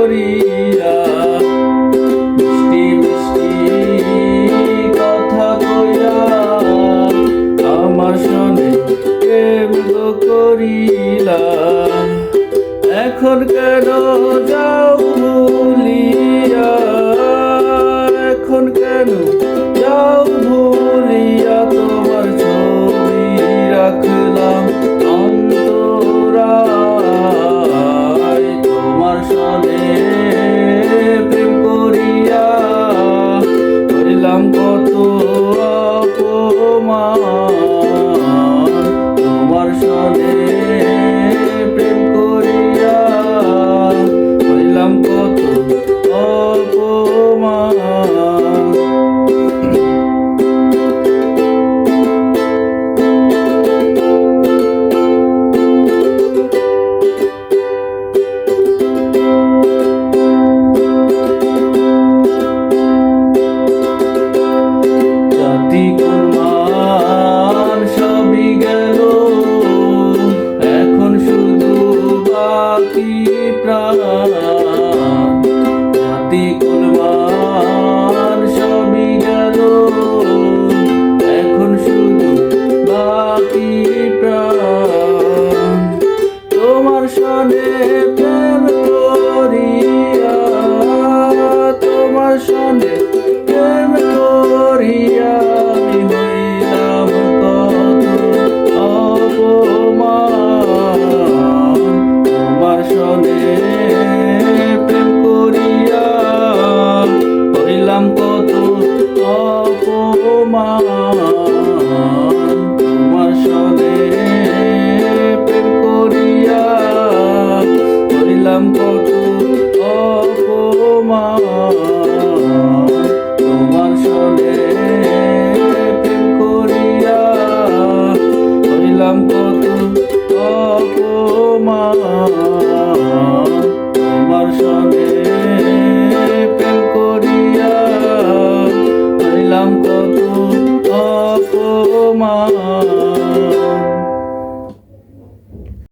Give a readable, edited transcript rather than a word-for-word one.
করিয়া মিষ্টি মিষ্টি কথা কইয়া আমার সনে প্রেম করিলা। এখন কেন যাও ভুলিয়া, এখন কেন যাও ভুলিয়া, তোমার ছবি রাখলাম অন্তরায়। তোমার সনে প্রেম করিয়া করিলাম কত অপমান। তোমার সনে প্রেম করিয়া করিলাম কত অপমান। জাতি কুলমান সবই গেল, এখন শুধু বাকি প্রাণ। জাতি কুলমান সবই গেল, এখন শুধু বাকি প্রাণ। তোমার সনে প্রেম করিয়া, তোমার সনে প্রেম করিয়া আমি হইলাম কত অপমান। তোমার সনে প্রেম করিয়া হইলাম কত অপমান। তোমার সনে প্রেম করিয়া হইলাম কত অপমান। তোমার সনে প্রেম করিয়া হইলাম কত অপমান। তোমার সনে